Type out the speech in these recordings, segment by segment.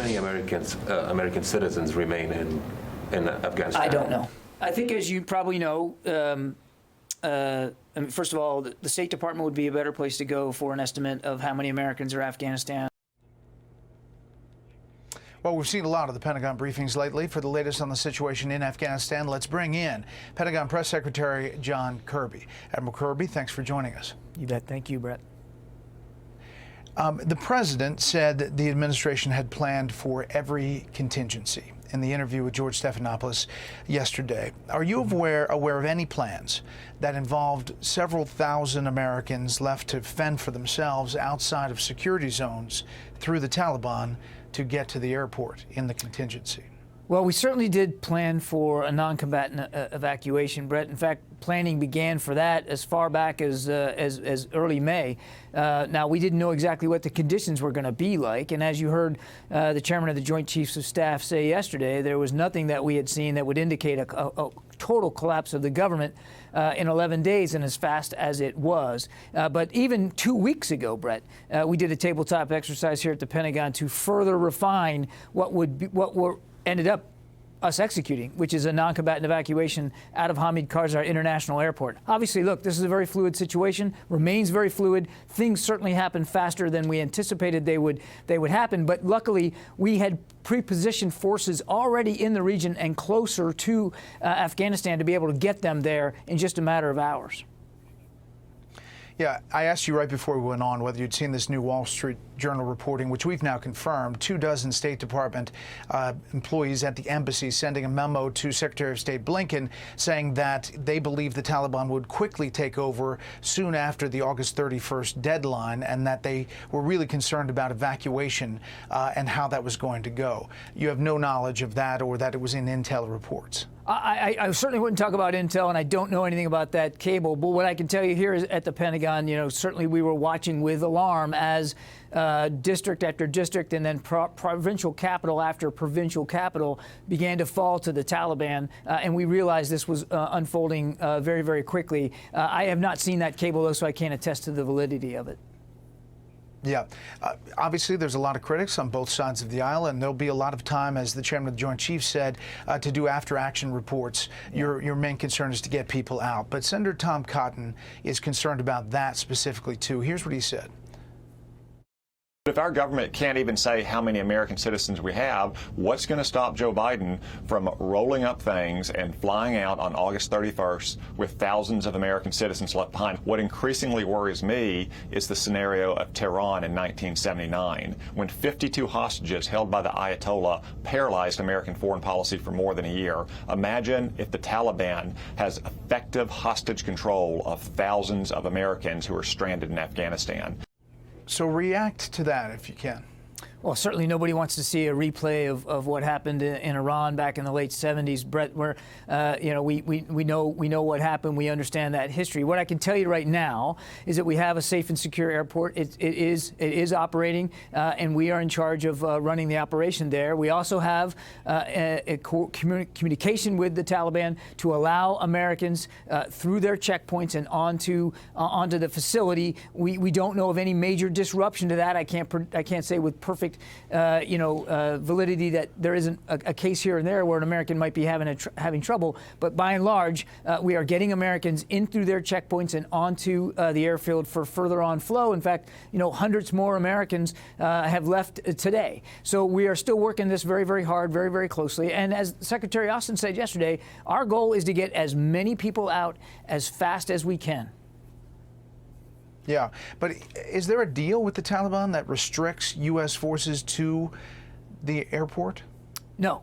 many American citizens remain in Afghanistan? I don't know. I think, as you probably know, I mean, first of all, the State Department would be a better place to go for an estimate of how many Americans are in Afghanistan. Well, we've seen a lot of the Pentagon briefings lately. For the latest on the situation in Afghanistan, let's bring in Pentagon Press Secretary John Kirby. Admiral Kirby, thanks for joining us. You bet. Thank you, Brett. The president said the administration had planned for every contingency in the interview with George Stephanopoulos yesterday. Are you aware of any plans that involved several thousand Americans left to fend for themselves outside of security zones through the Taliban to get to the airport in the contingency? Well, we certainly did plan for a non-combatant evacuation, Brett. In fact, planning began for that as far back as early May. Now, we didn't know exactly what the conditions were going to be like, and as you heard the chairman of the Joint Chiefs of Staff say yesterday, there was nothing that we had seen that would indicate a total collapse of the government in 11 days and as fast as it was. But even 2 weeks ago, Brett, we did a tabletop exercise here at the Pentagon to further refine what ended up us executing, which is a non-combatant evacuation out of Hamid Karzai International Airport. Obviously, look, this is a very fluid situation, remains very fluid. Things certainly happen faster than we anticipated they would happen, but luckily we had pre-positioned forces already in the region and closer to Afghanistan to be able to get them there in just a matter of hours. Yeah, I asked you right before we went on whether you'd seen this new Wall Street Journal reporting, which we've now confirmed, 24 State Department employees at the embassy sending a memo to Secretary of State Blinken saying that they believe the Taliban would quickly take over soon after the August 31st deadline, and that they were really concerned about evacuation and how that was going to go. You have no knowledge of that, or that it was in intel reports? I certainly wouldn't talk about intel, and I don't know anything about that cable. But what I can tell you here is at the Pentagon, certainly we were watching with alarm as district after district and then provincial capital after provincial capital began to fall to the Taliban, and we realized this was unfolding very, very quickly. I have not seen that cable, though, so I can't attest to the validity of it. Yeah. Obviously, there's a lot of critics on both sides of the aisle, and there'll be a lot of time, as the chairman of the Joint Chiefs said, to do after-action reports. Yeah. Your main concern is to get people out. But Senator Tom Cotton is concerned about that specifically, too. Here's what he said. If our government can't even say how many American citizens we have, what's going to stop Joe Biden from rolling up things and flying out on August 31st with thousands of American citizens left behind? What increasingly worries me is the scenario of Tehran in 1979, when 52 hostages held by the Ayatollah paralyzed American foreign policy for more than a year. Imagine if the Taliban has effective hostage control of thousands of Americans who are stranded in Afghanistan. So react to that if you can. Well, certainly nobody wants to see a replay of what happened in Iran back in the late 70s, Brett, where, we know what happened. We understand that history. What I can tell you right now is that we have a safe and secure airport. It is operating, and we are in charge of running the operation there. We also have a communication with the Taliban to allow Americans through their checkpoints and onto the facility. We don't know of any major disruption to that. I can't say with perfect validity that there isn't a case here and there where an American might be having trouble. But by and large, we are getting Americans in through their checkpoints and onto the airfield for further on flow. In fact, hundreds more Americans have left today. So we are still working this very, very hard, very, very closely. And as Secretary Austin said yesterday, our goal is to get as many people out as fast as we can. Yeah, but is there a deal with the Taliban that restricts U.S. forces to the airport? No.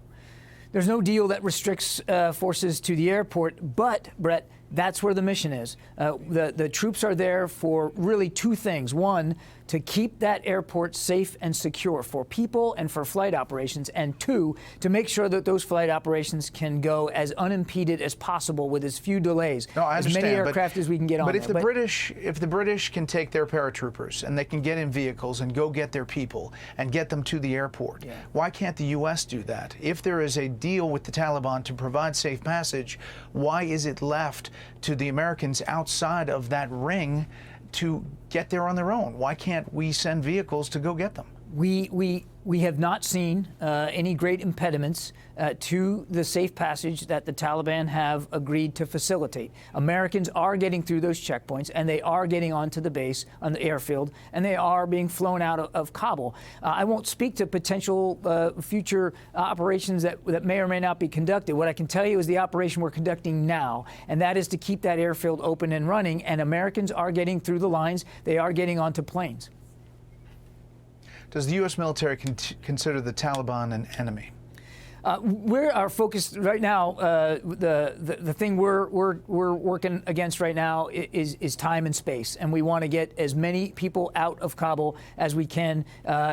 There's no deal that restricts forces to the airport, but, Brett, that's where the mission is. The troops are there for really two things. One, to keep that airport safe and secure for people and for flight operations, and two, to make sure that those flight operations can go as unimpeded as possible with as few delays. No, I understand, as many aircraft as we can get on. But if the British can take their paratroopers and they can get in vehicles and go get their people and get them to the airport, why can't the U.S. do that? If there is a deal with the Taliban to provide safe passage, why is it left to the Americans outside of that ring to get there on their own? Why can't we send vehicles to go get them? We We have not seen any great impediments to the safe passage that the Taliban have agreed to facilitate. Americans are getting through those checkpoints, and they are getting onto the base on the airfield, and they are being flown out of Kabul. I won't speak to potential future operations that may or may not be conducted. What I can tell you is the operation we're conducting now, and that is to keep that airfield open and running, and Americans are getting through the lines. They are getting onto planes. Does the U.S. military consider the Taliban an enemy? We're our focus right now. The thing we're working against right now is time and space, and we want to get as many people out of Kabul as we can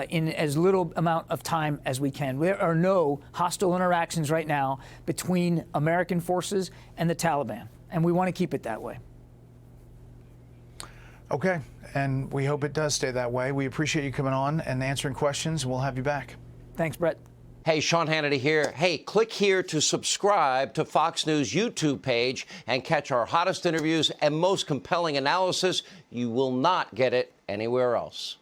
in as little amount of time as we can. There are no hostile interactions right now between American forces and the Taliban, and we want to keep it that way. Okay, and we hope it does stay that way. We appreciate you coming on and answering questions. We'll have you back. Thanks, Brett. Hey, Sean Hannity here. Hey, click here to subscribe to Fox News YouTube page and catch our hottest interviews and most compelling analysis. You will not get it anywhere else.